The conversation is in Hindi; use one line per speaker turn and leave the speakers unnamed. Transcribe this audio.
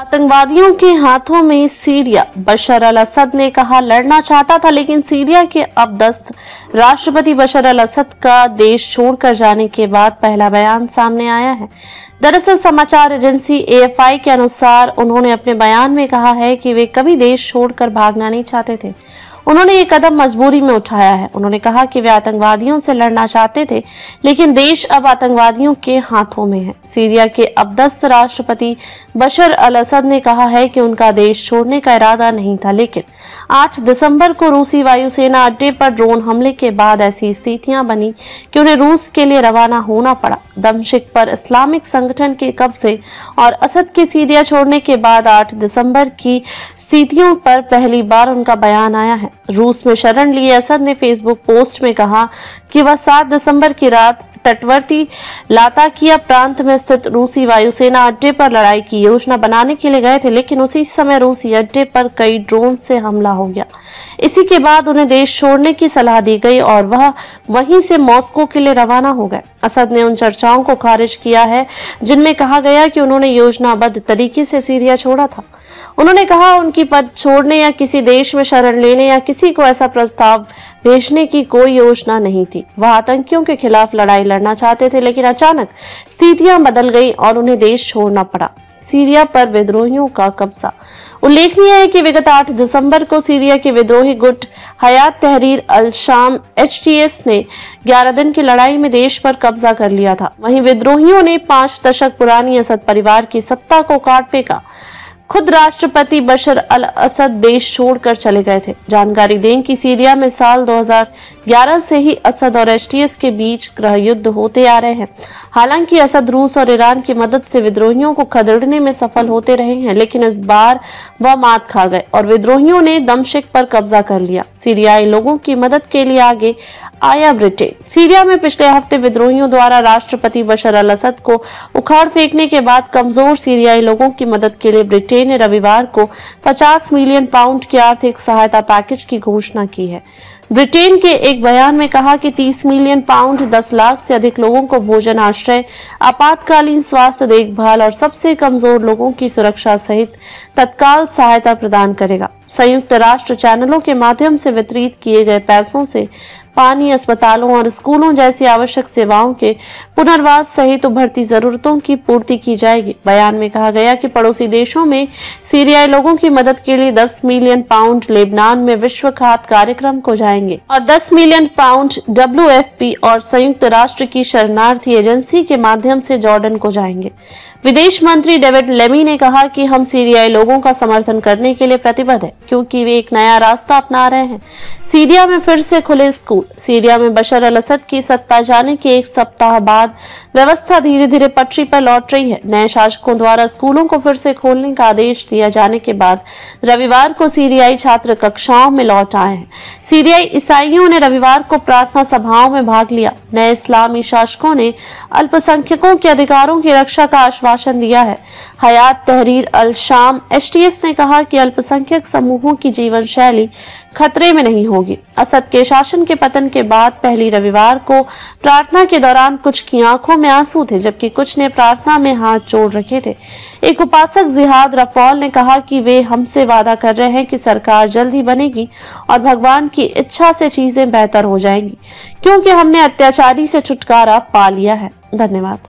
आतंकवादियों के हाथों में सीरिया। बशर अल असद ने कहा लड़ना चाहता था, लेकिन सीरिया के अपदस्थ राष्ट्रपति बशर अल असद का देश छोड़कर जाने के बाद पहला बयान सामने आया है। दरअसल समाचार एजेंसी AFI के अनुसार उन्होंने अपने बयान में कहा है कि वे कभी देश छोड़कर भागना नहीं चाहते थे। उन्होंने ये कदम मजबूरी में उठाया है। उन्होंने कहा कि वे आतंकवादियों से लड़ना चाहते थे, लेकिन देश अब आतंकवादियों के हाथों में है। सीरिया के अपदस्थ राष्ट्रपति बशर अल असद ने कहा है कि उनका देश छोड़ने का इरादा नहीं था, लेकिन 8 दिसंबर को रूसी वायुसेना अड्डे पर ड्रोन हमले के बाद ऐसी स्थितियां बनी कि उन्हें रूस के लिए रवाना होना पड़ा। दमिश्क पर इस्लामिक संगठन के कब्जे और असद के सीरिया छोड़ने के बाद 8 दिसंबर की स्थितियों पर पहली बार उनका बयान आया है। रूस में शरण लिए असद ने फेसबुक पोस्ट में कहा कि वह 7 दिसंबर की रात तटवर्ती लाताकिया प्रांत में स्थित रूसी वायुसेना अड्डे पर लड़ाई की योजना बनाने के लिए गए थे, लेकिन उसी समय रूसी अड्डे पर कई ड्रोन से हमला हो गया। इसी के बाद उन्हें देश छोड़ने की सलाह दी गई और वह वहीं से मॉस्को के लिए रवाना हो गए। असद ने उन चर्चाओं को खारिज किया है जिनमें कहा गया कि उन्होंने योजनाबद्ध तरीके से सीरिया छोड़ा था। उन्होंने कहा उनकी पद छोड़ने या किसी देश में शरण लेने या किसी को ऐसा प्रस्ताव भेजने की कोई योजना नहीं थी। वह आतंकियों के खिलाफ लड़ाई लड़ना चाहते थे, लेकिन अचानक स्थितियां बदल गई और उन्हें देश छोड़ना पड़ा। सीरिया पर विद्रोहियों का कब्जा। उल्लेखनीय है कि विगत 8 दिसंबर को सीरिया के विद्रोही गुट हयात तहरीर अल शाम HTS ने 11 दिन की लड़ाई में देश पर कब्जा कर लिया था। वहीं विद्रोहियों ने 5 दशक पुरानी असद परिवार की सत्ता को काट फेंका। खुद राष्ट्रपति बशर अल असद देश छोड़कर चले गए थे। जानकारी दें कि सीरिया में साल 2011 से ही असद और HTS के बीच गृह युद्ध होते आ रहे हैं। हालांकि असद रूस और ईरान की मदद से विद्रोहियों को खदेड़ने में सफल होते रहे हैं, लेकिन इस बार वह मात खा गए और विद्रोहियों ने दमिश्क पर कब्जा कर लिया। सीरियाई लोगों की मदद के लिए आगे आया ब्रिटेन। सीरिया में पिछले हफ्ते विद्रोहियों द्वारा राष्ट्रपति बशर अल असद को उखाड़ फेंकने के बाद कमजोर सीरियाई लोगों की मदद के लिए ब्रिटेन ने रविवार को 50 मिलियन पाउंड की आर्थिक सहायता पैकेज की घोषणा की है। ब्रिटेन के एक बयान में कहा कि 30 मिलियन पाउंड 10 लाख से अधिक लोगों को भोजन, आश्रय, आपातकालीन स्वास्थ्य देखभाल और सबसे कमजोर लोगों की सुरक्षा सहित तत्काल सहायता प्रदान करेगा। संयुक्त राष्ट्र चैनलों के माध्यम से वितरित किए गए पैसों से पानी, अस्पतालों और स्कूलों जैसी आवश्यक सेवाओं के पुनर्वास सहित उभरती जरूरतों की पूर्ति की जाएगी। बयान में कहा गया कि पड़ोसी देशों में सीरियाई लोगों की मदद के लिए 10 मिलियन पाउंड लेबनान में विश्व खाद्य कार्यक्रम को जाएंगे और 10 मिलियन पाउंड WFP और संयुक्त राष्ट्र की शरणार्थी एजेंसी के माध्यम से जॉर्डन को जाएंगे। विदेश मंत्री डेविड लेमी ने कहा कि हम सीरियाई लोगों का समर्थन करने के लिए प्रतिबद्ध हैं, क्योंकि वे एक नया रास्ता अपना रहे हैं। सीरिया में फिर से खुले स्कूल। सीरिया में बशर अल असद की सत्ता जाने के 1 सप्ताह बाद व्यवस्था धीरे धीरे पटरी पर लौट रही है। नए शासकों द्वारा स्कूलों को फिर से खोलने का आदेश दिया जाने के बाद रविवार को सीरियाई छात्र कक्षाओं में लौट आए हैं। सीरियाई ईसाइयों ने रविवार को प्रार्थना सभाओं में भाग लिया। नए इस्लामी शासकों ने अल्पसंख्यकों के अधिकारों की रक्षा का आश्वासन दिया है। हयात तहरीर अल शाम HTS ने कहा कि अल्पसंख्यक समूहों की जीवन शैली खतरे में नहीं होगी। असद के शासन के पतन के बाद पहली रविवार को प्रार्थना के दौरान कुछ की आंखों में आंसू थे, जबकि कुछ ने प्रार्थना में हाथ जोड़ रखे थे। एक उपासक जिहाद रफौल ने कहा कि वे हमसे वादा कर रहे हैं कि सरकार जल्द ही बनेगी और भगवान की इच्छा से चीजें बेहतर हो जाएंगी, क्योंकि हमने अत्याचारी से छुटकारा पा लिया है। धन्यवाद।